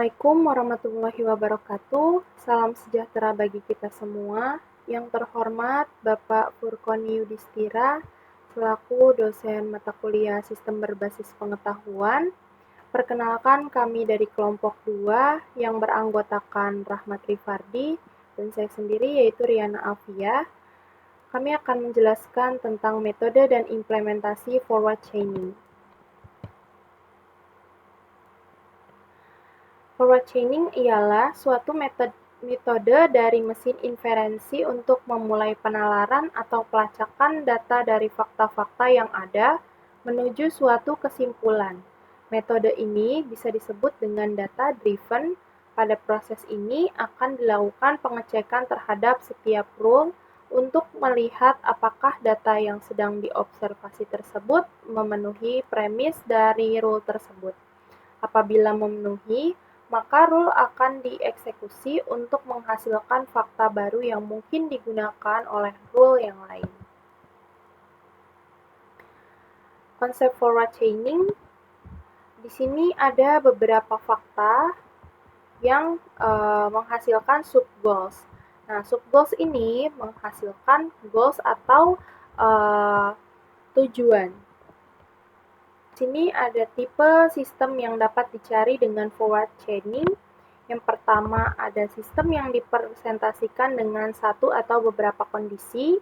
Assalamualaikum warahmatullahi wabarakatuh. Salam sejahtera bagi kita semua. Yang terhormat Bapak Furkoni Yudhistira, selaku dosen mata kuliah Sistem Berbasis Pengetahuan. Perkenalkan, kami dari kelompok 2 yang beranggotakan Rahmat Rifardi dan saya sendiri yaitu Riana Alfia. Kami akan menjelaskan tentang metode dan implementasi forward chaining. Forward chaining ialah suatu metode dari mesin inferensi untuk memulai penalaran atau pelacakan data dari fakta-fakta yang ada menuju suatu kesimpulan. Metode ini bisa disebut dengan data driven. Pada proses ini akan dilakukan pengecekan terhadap setiap rule untuk melihat apakah data yang sedang diobservasi tersebut memenuhi premis dari rule tersebut. Apabila memenuhi, maka rule akan dieksekusi untuk menghasilkan fakta baru yang mungkin digunakan oleh rule yang lain. Konsep forward chaining, di sini ada beberapa fakta yang menghasilkan sub-goals. Nah, sub-goals ini menghasilkan goals atau tujuan. Di sini ada tipe sistem yang dapat dicari dengan forward chaining. Yang pertama ada sistem yang dipresentasikan dengan satu atau beberapa kondisi.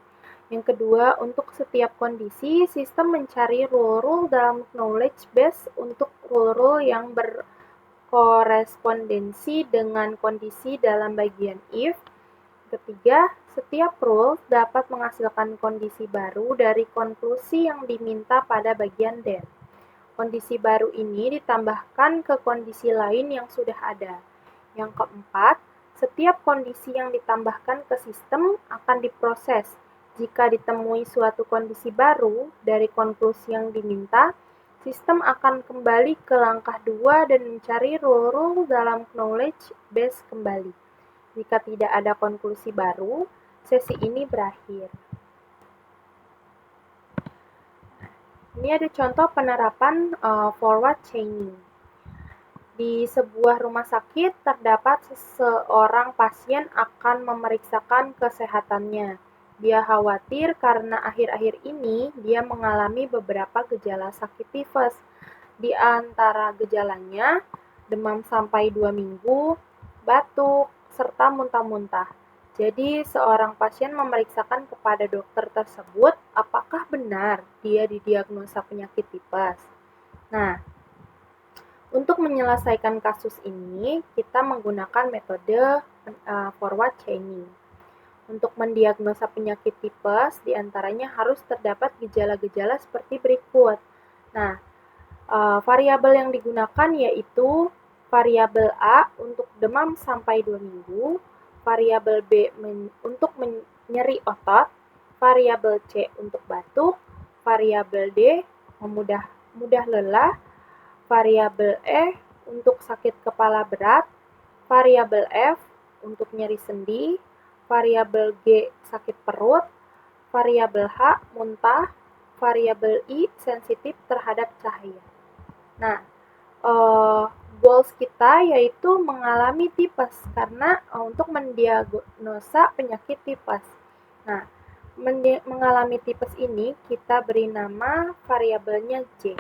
Yang kedua, untuk setiap kondisi, sistem mencari rule-rule dalam knowledge base untuk rule-rule yang berkorespondensi dengan kondisi dalam bagian if. Ketiga, setiap rule dapat menghasilkan kondisi baru dari konklusi yang diminta pada bagian then. Kondisi baru ini ditambahkan ke kondisi lain yang sudah ada. Yang keempat, setiap kondisi yang ditambahkan ke sistem akan diproses. Jika ditemui suatu kondisi baru dari konklusi yang diminta, sistem akan kembali ke langkah 2 dan mencari rule-rule dalam knowledge base kembali. Jika tidak ada konklusi baru, sesi ini berakhir. Ini ada contoh penerapan forward chaining. Di sebuah rumah sakit terdapat seorang pasien akan memeriksakan kesehatannya. Dia khawatir karena akhir-akhir ini dia mengalami beberapa gejala sakit tifus. Di antara gejalanya, demam sampai 2 minggu, batuk, serta muntah-muntah. Jadi, seorang pasien memeriksakan kepada dokter tersebut apakah benar dia didiagnosa penyakit tipes. Nah, untuk menyelesaikan kasus ini, kita menggunakan metode forward chaining. Untuk mendiagnosa penyakit tipes, diantaranya harus terdapat gejala-gejala seperti berikut. Nah, variabel yang digunakan yaitu variabel A untuk demam sampai 2 minggu, variabel B untuk nyeri otot, variabel C untuk batuk, variabel D mudah lelah, variabel E untuk sakit kepala berat, variabel F untuk nyeri sendi, variabel G sakit perut, variabel H muntah, variabel I sensitif terhadap cahaya. Nah, goals kita yaitu mengalami tipes karena untuk mendiagnosa penyakit tipes. Nah, mengalami tipes ini kita beri nama variabelnya J.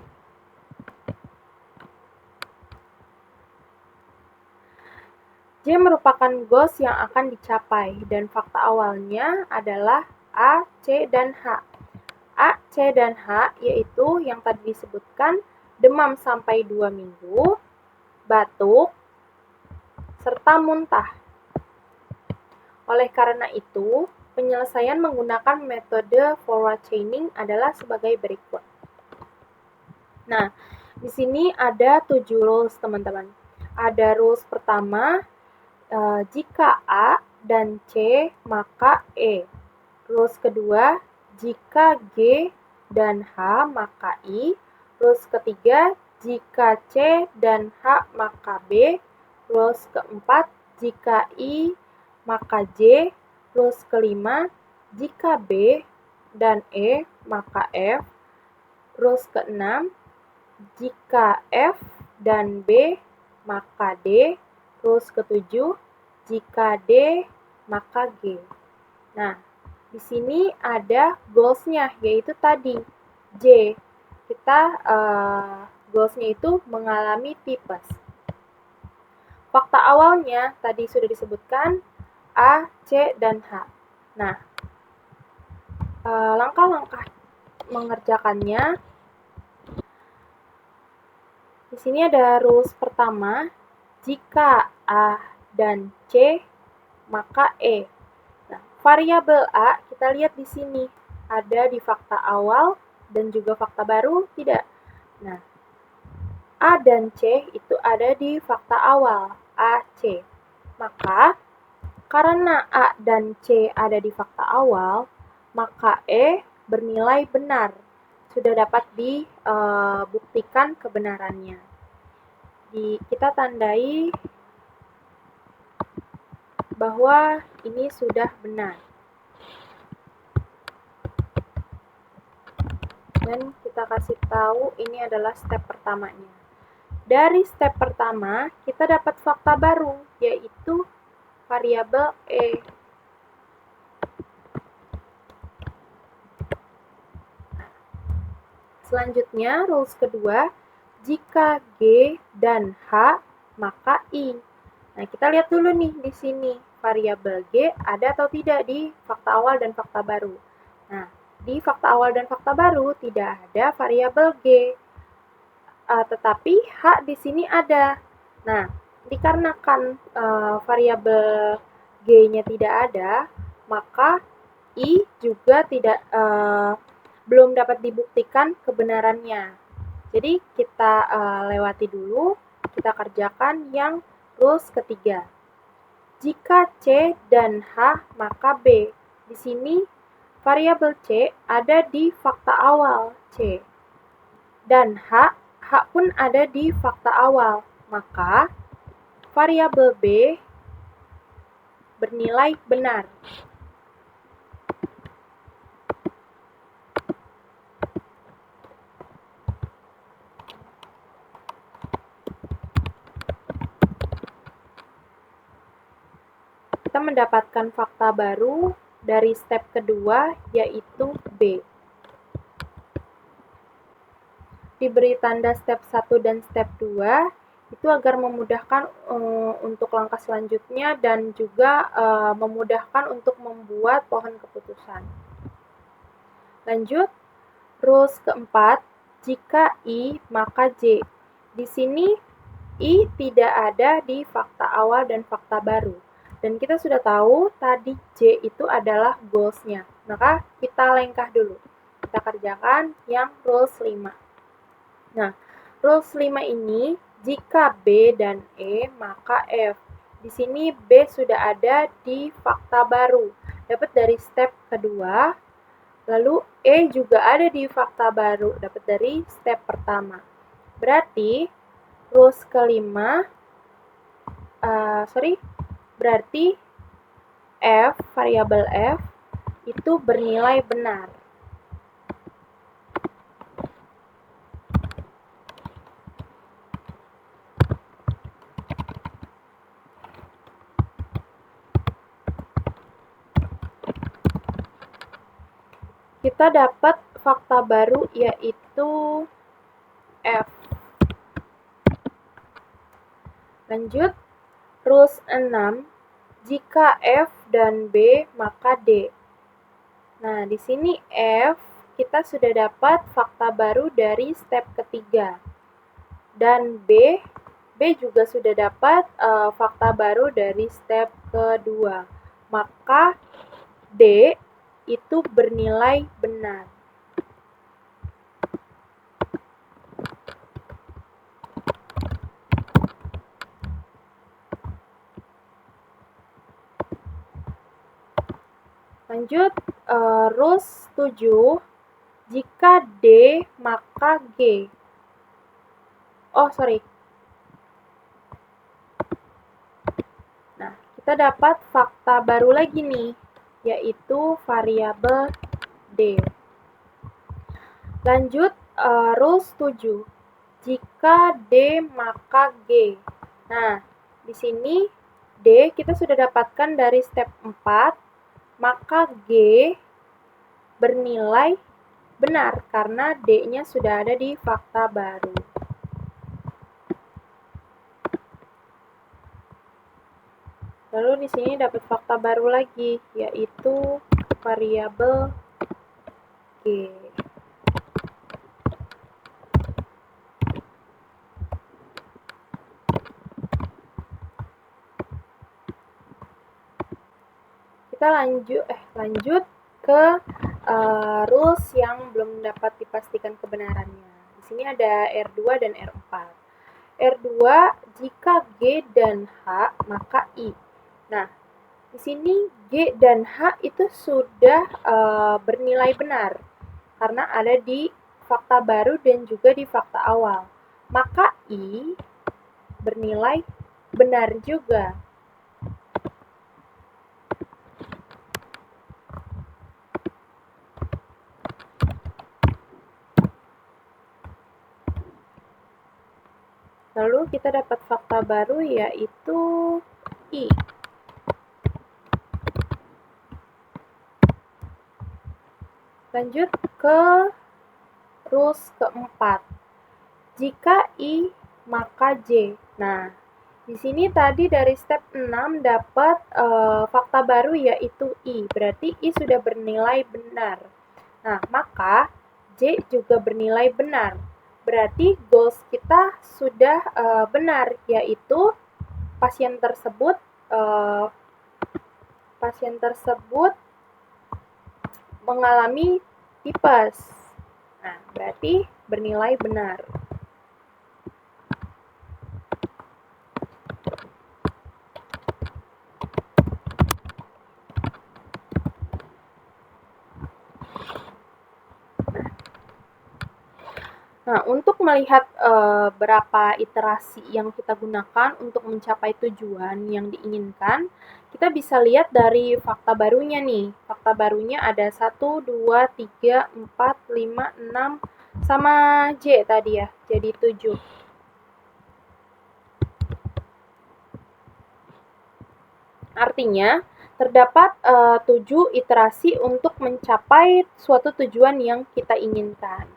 J merupakan goals yang akan dicapai dan fakta awalnya adalah A, C, dan H. A, C, dan H yaitu yang tadi disebutkan demam sampai 2 minggu, batuk, serta muntah. Oleh karena itu, penyelesaian menggunakan metode forward chaining adalah sebagai berikut. Nah, di sini ada 7 rules, teman-teman. Ada rules pertama, jika A dan C, maka E. Rules kedua, jika G dan H, maka I. Rules ketiga, jika C dan H, maka B. Rules keempat, jika I, maka J. Rules kelima, jika B dan E, maka F. Rules keenam, jika F dan B, maka D. Rules ke-7, jika D, maka G. Nah, di sini ada goals-nya, yaitu tadi J. Kita goals-nya itu mengalami tipes. Fakta awalnya tadi sudah disebutkan A, C, dan H. Nah, langkah-langkah mengerjakannya. Di sini ada rules pertama, jika A dan C, maka E. Nah, variabel A kita lihat di sini ada di fakta awal dan juga fakta baru tidak. Nah, A dan C itu ada di fakta awal, A, C. Maka karena A dan C ada di fakta awal, maka E bernilai benar. Sudah dapat dibuktikan kebenarannya. Kita tandai bahwa ini sudah benar. Dan kita kasih tahu ini adalah step pertamanya. Dari step pertama, kita dapat fakta baru, yaitu variabel E. Selanjutnya, rules kedua, jika G dan H, maka I. Nah, kita lihat dulu nih di sini, variabel G ada atau tidak di fakta awal dan fakta baru. Nah, di fakta awal dan fakta baru tidak ada variabel G, tetapi H di sini ada. Nah, dikarenakan variabel G-nya tidak ada, maka I juga belum dapat dibuktikan kebenarannya. Jadi kita lewati dulu, kita kerjakan yang rules ketiga. Jika C dan H, maka B. Di sini variabel C ada di fakta awal C. Dan H pun ada di fakta awal. Maka variabel B bernilai benar. Kita mendapatkan fakta baru dari step kedua, yaitu B. Diberi tanda step 1 dan step 2, itu agar memudahkan untuk langkah selanjutnya dan juga memudahkan untuk membuat pohon keputusan. Lanjut, rules keempat, jika I, maka J. Di sini, I tidak ada di fakta awal dan fakta baru. Dan kita sudah tahu tadi J itu adalah goals-nya. Maka kita lengkah dulu. Kita kerjakan yang rules 5. Nah, rules 5 ini, jika B dan E, maka F. Di sini B sudah ada di fakta baru. Dapat dari step kedua. Lalu E juga ada di fakta baru. Dapat dari step pertama. Berarti, rules kelima, berarti F, variabel F, itu bernilai benar. Kita dapat fakta baru yaitu F. Lanjut, rules 6, jika F dan B, maka D. Nah, di sini F, kita sudah dapat fakta baru dari step ketiga. Dan B juga sudah dapat fakta baru dari step kedua. Maka D itu bernilai benar. Lanjut, rules 7, jika D maka G. Nah, kita dapat fakta baru lagi nih, yaitu variabel D. Lanjut, rules 7, jika D maka G. Nah, di sini D kita sudah dapatkan dari step 4, maka G bernilai benar karena D-nya sudah ada di fakta baru. Lalu di sini dapat fakta baru lagi, yaitu variabel G. Kita lanjut ke rules yang belum dapat dipastikan kebenarannya. Di sini ada R2 dan R4. R2, jika G dan H, maka I. Nah, di sini G dan H itu sudah bernilai benar karena ada di fakta baru dan juga di fakta awal. Maka I bernilai benar juga. Lalu kita dapat fakta baru yaitu I. Lanjut ke rules keempat. Jika I, maka J. Nah, di sini tadi dari step 6 dapat fakta baru yaitu I. Berarti I sudah bernilai benar. Nah, maka J juga bernilai benar. Berarti goals kita sudah benar, yaitu pasien tersebut mengalami tipes. Nah, berarti bernilai benar. Nah, untuk melihat berapa iterasi yang kita gunakan untuk mencapai tujuan yang diinginkan, kita bisa lihat dari fakta barunya nih. Fakta barunya ada 1, 2, 3, 4, 5, 6, sama J tadi ya, jadi 7. Artinya, terdapat 7 iterasi untuk mencapai suatu tujuan yang kita inginkan.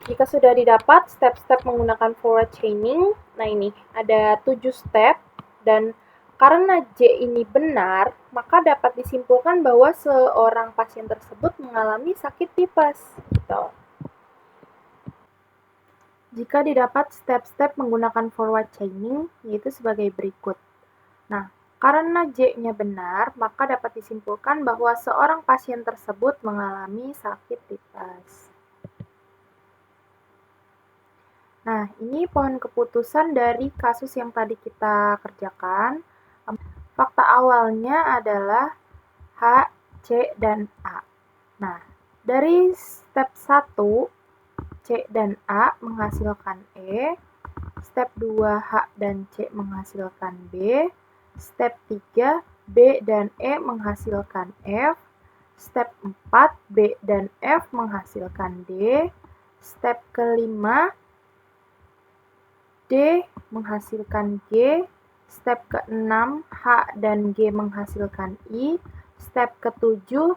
Jika sudah didapat step-step menggunakan forward chaining, nah ini ada 7 step, dan karena J ini benar, maka dapat disimpulkan bahwa seorang pasien tersebut mengalami sakit tipes. Gitu. Jika didapat step-step menggunakan forward chaining, yaitu sebagai berikut. Nah, karena J-nya benar, maka dapat disimpulkan bahwa seorang pasien tersebut mengalami sakit tipes. Nah, ini pohon keputusan dari kasus yang tadi kita kerjakan. Fakta awalnya adalah H, C, dan A. Nah, dari step 1, C dan A menghasilkan E. Step 2, H dan C menghasilkan B. Step 3, B dan E menghasilkan F. Step 4, B dan F menghasilkan D. Step kelima, D menghasilkan G, step ke-6 H dan G menghasilkan I, step ke-7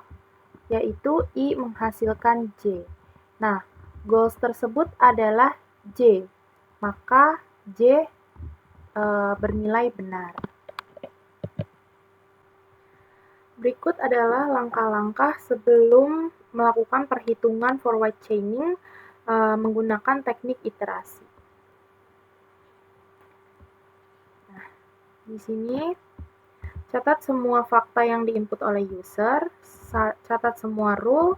yaitu I menghasilkan J. Nah, goals tersebut adalah J, maka J bernilai benar. Berikut adalah langkah-langkah sebelum melakukan perhitungan forward chaining menggunakan teknik iterasi. Di sini, catat semua fakta yang diinput oleh user, catat semua rule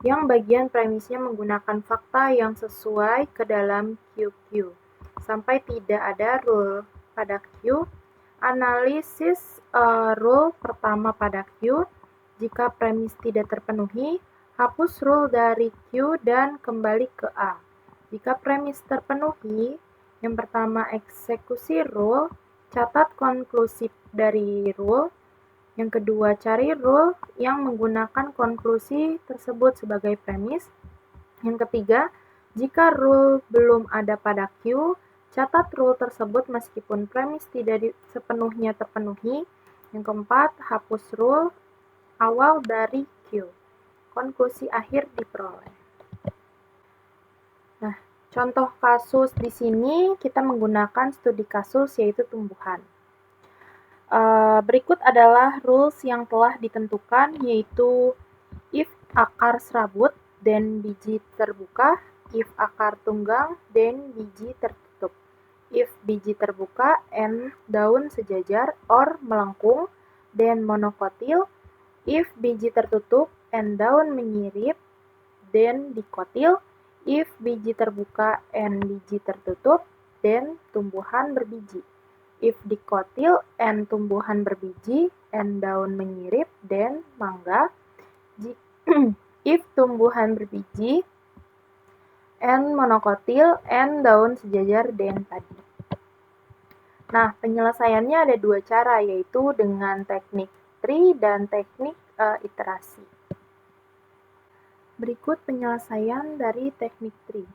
yang bagian premisnya menggunakan fakta yang sesuai ke dalam QQ. Sampai tidak ada rule pada Q, analisis rule pertama pada Q. Jika premis tidak terpenuhi, hapus rule dari Q dan kembali ke A. Jika premis terpenuhi, yang pertama eksekusi rule, catat konklusif dari rule, Yang kedua, cari rule yang menggunakan konklusi tersebut sebagai premis. Yang ketiga, jika rule belum ada pada Q, catat rule tersebut meskipun premis tidak sepenuhnya terpenuhi. Yang keempat, hapus rule awal dari Q. Konklusi akhir diperoleh. Nah, contoh kasus di sini kita menggunakan studi kasus yaitu tumbuhan. Berikut adalah rules yang telah ditentukan, yaitu if akar serabut, then biji terbuka, if akar tunggang, then biji tertutup, if biji terbuka and daun sejajar or melengkung, then monokotil, if biji tertutup and daun menyirip, then dikotil, if biji terbuka and biji tertutup, then tumbuhan berbiji. If dikotil and tumbuhan berbiji and daun menyirip, then mangga. If tumbuhan berbiji and monokotil and daun sejajar, then padi. Nah, penyelesaiannya ada dua cara, yaitu dengan teknik tree dan teknik iterasi. Berikut penyelesaian dari teknik tree.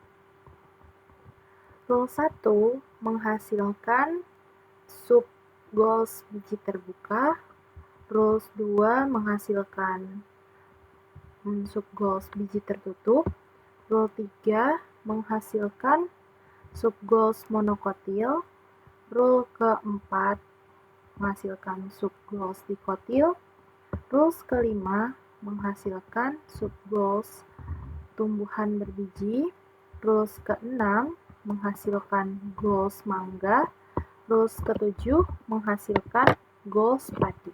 Rule 1 menghasilkan sub goals biji terbuka, rules 2 menghasilkan sub goals biji tertutup, rule 3 menghasilkan sub goals monokotil, rule keempat menghasilkan sub goals dikotil, rules kelima menghasilkan sub goals tumbuhan berbiji, rules keenam menghasilkan goals mangga, rules ketujuh menghasilkan goals padi.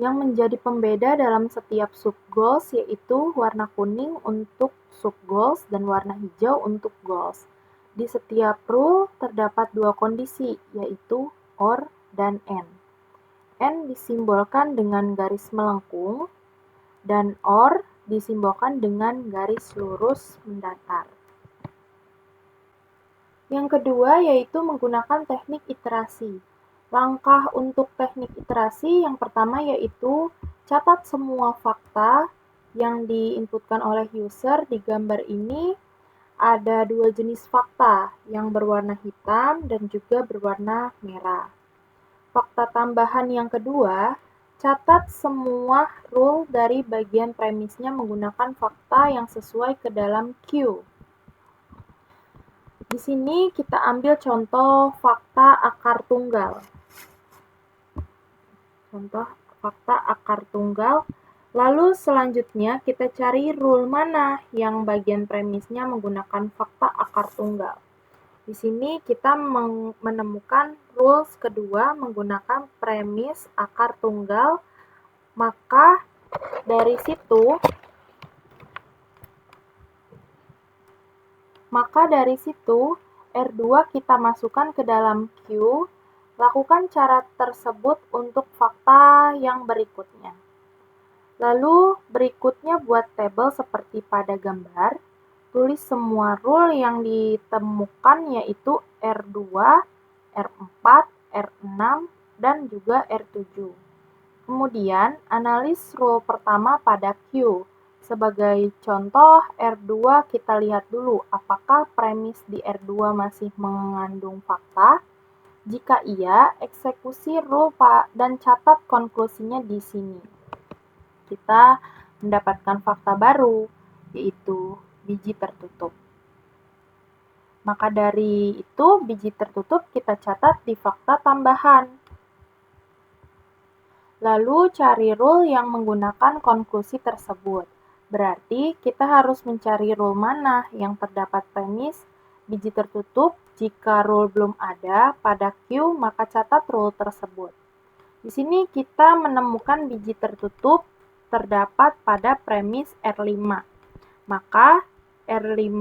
Yang menjadi pembeda dalam setiap sub-goals yaitu warna kuning untuk sub-goals dan warna hijau untuk goals. Di setiap rule terdapat dua kondisi, yaitu OR dan AND. AND disimbolkan dengan garis melengkung, dan OR disimbolkan dengan garis lurus mendatar. Yang kedua yaitu menggunakan teknik iterasi. Langkah untuk teknik iterasi yang pertama yaitu catat semua fakta yang diinputkan oleh user. Di gambar ini ada dua jenis fakta yang berwarna hitam dan juga berwarna merah. Fakta tambahan yang kedua, catat semua rule dari bagian premisnya menggunakan fakta yang sesuai ke dalam Q. Di sini kita ambil contoh fakta akar tunggal. Contoh fakta akar tunggal. Lalu selanjutnya kita cari rule mana yang bagian premisnya menggunakan fakta akar tunggal. Di sini kita menemukan rules kedua menggunakan premis akar tunggal. Maka dari situ R2 kita masukkan ke dalam Q. Lakukan cara tersebut untuk fakta yang berikutnya. Lalu berikutnya buat tabel seperti pada gambar. Tulis semua rule yang ditemukan yaitu R2, R4, R6, dan juga R7. Kemudian analis rule pertama pada Q. Sebagai contoh R2 kita lihat dulu apakah premis di R2 masih mengandung fakta. Jika iya, eksekusi rule dan catat konklusinya di sini. Kita mendapatkan fakta baru, yaitu biji tertutup. Maka dari itu, biji tertutup kita catat di fakta tambahan. Lalu cari rule yang menggunakan konklusi tersebut. Berarti kita harus mencari rule mana yang terdapat premis biji tertutup. Jika rule belum ada pada Q, maka catat rule tersebut. Di sini kita menemukan biji tertutup terdapat pada premis R5. Maka R5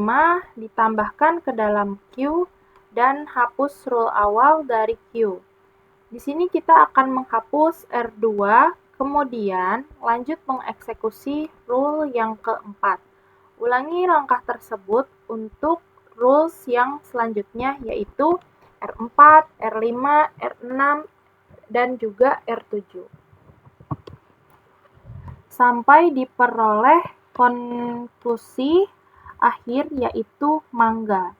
ditambahkan ke dalam Q dan hapus rule awal dari Q. Di sini kita akan menghapus R2, kemudian lanjut mengeksekusi rule yang keempat. Ulangi langkah tersebut untuk rules yang selanjutnya, yaitu R4, R5, R6, dan juga R7. Sampai diperoleh konklusi akhir yaitu mangga.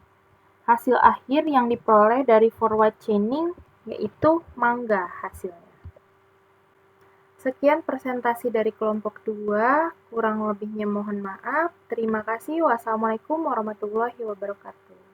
Hasil akhir yang diperoleh dari forward chaining yaitu mangga hasilnya. Sekian presentasi dari kelompok 2, kurang lebihnya mohon maaf. Terima kasih. Wassalamualaikum warahmatullahi wabarakatuh.